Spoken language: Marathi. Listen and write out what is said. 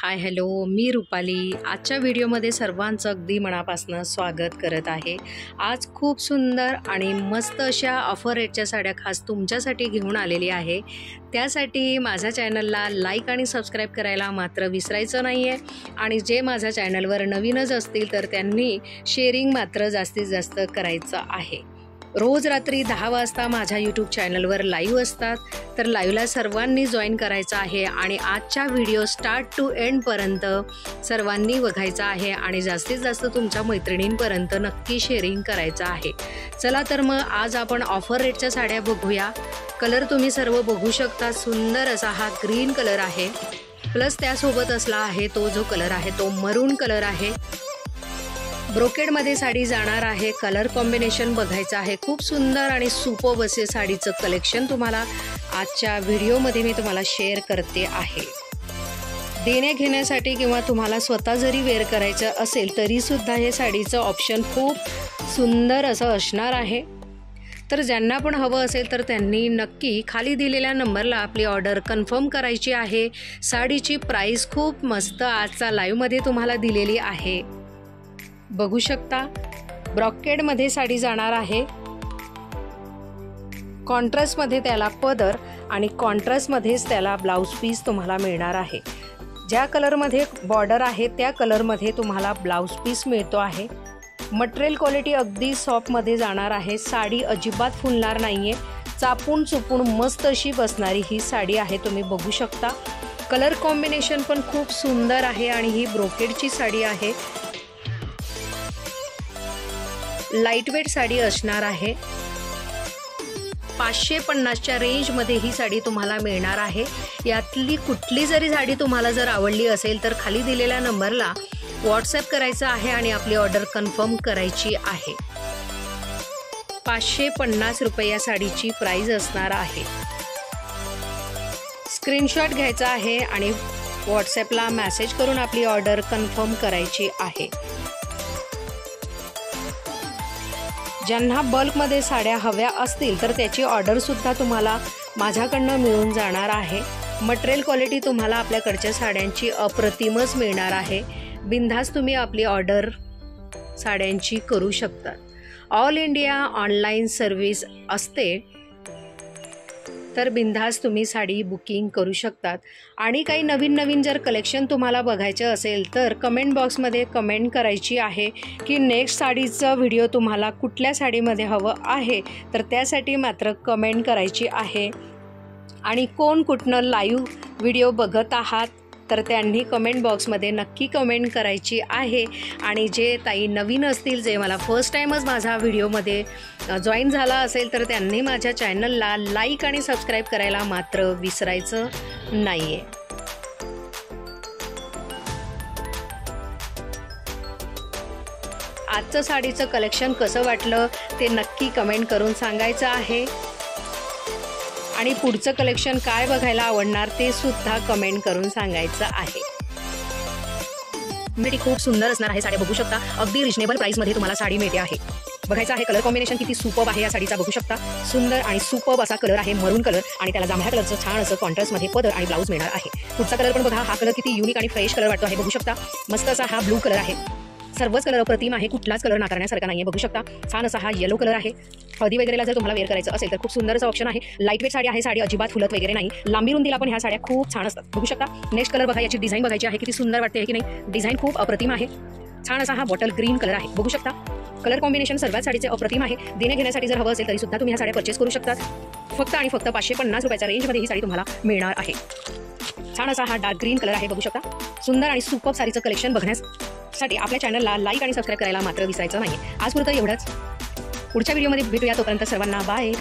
हाय हॅलो, मी रुपाली आजच्या व्हिडिओमध्ये सर्वांचं अगदी मनापासून स्वागत करत आहे। आज खूप सुंदर आणि मस्त अशा ऑफर रेटच्या साड्या खास तुमच्यासाठी घेऊन आलेली आहे। त्यासाठी माझ्या चॅनलला लाईक आणि सबस्क्राइब करायला मात्र विसरायचं नाही आहे आणि जे माझ्या चॅनलवर नवीनच असतील तर त्यांनी शेअरिंग मात्र जास्तीत जास्त करायचं आहे। रोज रात्री 10 वाजता माझ्या यूट्यूब चॅनलवर लाईव्ह असतात, तर लाईव्हला सर्वांनी जॉईन करायचं आहे आणि आजच्या व्हिडिओ स्टार्ट टू एंडपर्यंत सर्वांनी बघायचा आहे आणि जास्तीत जास्त तुमच्या मैत्रिणींपर्यंत नक्की शेअरिंग करायचं आहे। चला तर मग आज आपण ऑफर रेटच्या साड्या बघूया। कलर तुम्ही सर्व बघू शकता, सुंदर असा हा ग्रीन कलर आहे, प्लस त्यासोबत असला आहे तो जो कलर आहे तो मरून कलर आहे। ब्रोकेडमध्ये साडी जाणार आहे, कलर कॉम्बिनेशन बघायचं आहे। खूप सुंदर आणि सुपर्ब असे साडीचं कलेक्शन तुम्हाला आजच्या व्हिडिओमध्ये मी तुम्हाला शेअर करते आहे। देण्या घेण्यासाठी किंवा तुम्हाला स्वतः जरी वेअर करायचं असेल तरी सुद्धा हे साडीचं ऑप्शन खूप सुंदर असं असणार आहे। तर ज्यांना पण हवं असेल तर त्यांनी नक्की खाली दिलेल्या नंबरला आपली ऑर्डर कन्फर्म करायची आहे। साडीची प्राइस खूप मस्त आजचा लाईव्हमध्ये तुम्हाला दिलेली आहे, बघू शकता। ब्रॉकेडमध्ये साडी जाणार आहे, कॉन्ट्रास्टमध्ये त्याला पदर आणि कॉन्ट्रास्टमध्येच त्याला ब्लाउज पीस तुम्हाला मिळणार आहे। ज्या कलरमध्ये बॉर्डर आहे त्या कलरमध्ये तुम्हाला ब्लाउज पीस मिळतो आहे। मटेरियल क्वालिटी अगदी सॉफ्टमध्ये जाणार आहे, साडी अजिबात फुलणार नाहीये, चापून चुपून मस्त अशी बसणारी ही साडी आहे, तुम्ही बघू शकता। कलर कॉम्बिनेशन पण खूप सुंदर आहे आणि ही ब्रोकेडची साडी आहे, लाईट वेट साडी असणार आहे। 550च्या रेंजमध्ये ही साडी तुम्हाला मिळणार आहे। यातली कुठली जरी साडी तुम्हाला जर आवडली असेल तर खाली दिलेल्या नंबरला व्हॉट्सॲप करायचं आहे आणि आपली ऑर्डर कन्फर्म करायची आहे। 550 रुपये या साडीची प्राइस असणार आहे। स्क्रीनशॉट घ्यायचा आहे आणि व्हॉट्सॲपला मेसेज करून आपली ऑर्डर कन्फर्म करायची आहे। ज्यांना बल्कमध्ये साड्या हव्या असतील तर त्याची ऑर्डरसुद्धा तुम्हाला माझ्याकडनं मिळून जाणार आहे। मटेरियल क्वालिटी तुम्हाला आपल्याकडच्या साड्यांची अप्रतिमच मिळणार आहे। बिनधास्त तुम्ही आपली ऑर्डर साड्यांची करू शकता। ऑल इंडिया ऑनलाईन सर्व्हिस असते, तर बिनधास्त तुम्ही साडी बुकिंग करू शकतात। आणि काही नवीन जर कलेक्शन तुम्हाला बघायचं असेल तर कमेंट बॉक्समध्ये कमेंट करायची आहे की नेक्स्ट साडीचं व्हिडिओ तुम्हाला कुठल्या साडीमध्ये हवं आहे, तर त्यासाठी मात्र कमेंट करायची आहे। आणि कोण कुठनं लाईव्ह व्हिडिओ बघत आहात तर त्यांनी कमेंट बॉक्समध्ये नक्की कमेंट करायची आहे। आणि जे ताई नवीन असतील, जे मला फर्स्ट टाईमच माझ्या व्हिडिओमध्ये जॉईन झाला असेल तर त्यांनी माझ्या चॅनलला लाईक आणि सबस्क्राईब करायला मात्र विसरायचं नाही आहे। आजचं साडीचं कलेक्शन कसं वाटलं ते नक्की कमेंट करून सांगायचं आहे आणि पुढचं कलेक्शन काय बघायला आवडणार ते सुद्धा कमेंट करून सांगायचं आहे। मेडी खूप सुंदर असणार आहे, साड्या बघू शकता, अगदी रिजनेबल प्राइसमध्ये तुम्हाला साडी मिळते आहे। बघायचं आहे कलर कॉम्बिनेशन किती सुपर्ब आहे या साडीचा, बघू शकता। सुंदर आणि सुपर्ब असा कलर आहे, मरून कलर आणि त्याला जांभळ्या कलरचं छान असं कॉन्ट्रास्टमध्ये पदर आणि ब्लाउज मिळणार आहे। पुढचा कलर पण बघा, हा कलर किती युनिक आणि फ्रेश कलर वाटतो आहे, बघू शकता। मस्त असा हा ब्लू कलर आहे, सर्वच कलर अप्रतिम आहे, कुठलाच कलर नाकारण्यासारखा नाही आहे, बघू शकता। छान असा हा येलो कलर आहे, हळदी वगैरेला जर तुम्हाला वेअर करायचं असेल तर खूप सुंदर असं ऑप्शन आहे। लाईट वेट साडी आहे, साडी अजिबात फुलत वगैरे नाही, लांबी रुंदीला पण ह्या साड्या खूप छान असतात, बघू शकता। नेक्स्ट कलर बघा, याची डिझाईन बघायची आहे, किती सुंदर वाटते की नाही, डिझाईन खूप अप्रतिम आहे। छान असा हा बॉटल ग्रीन कलर आहे, बघू शकता। कलर कॉम्बिनेशन सर्वात साडीचे अप्रतिम आहे। देण्या घेण्यासाठी जर हवं असेल तरी सुद्धा तुम्ही ह्या साड्या परचेस करू शकता। फक्त आणि फक्त 550 रुपयाच्या रेंजमध्ये ही साडी तुम्हाला मिळणार आहे। छान असा हा डार्क ग्रीन कलर आहे, बघू शकता। सुंदर आणि सुपर्ब साडीचं कलेक्शन बघण्यासाठी आपल्या चॅनलला लाईक आणि सबस्क्राईब करायला मात्र विसरायचं नाही। आजपुरतं एवढंच, पुढच्या व्हिडिओमध्ये भेटूया, तोपर्यंत सर्वांना बाय।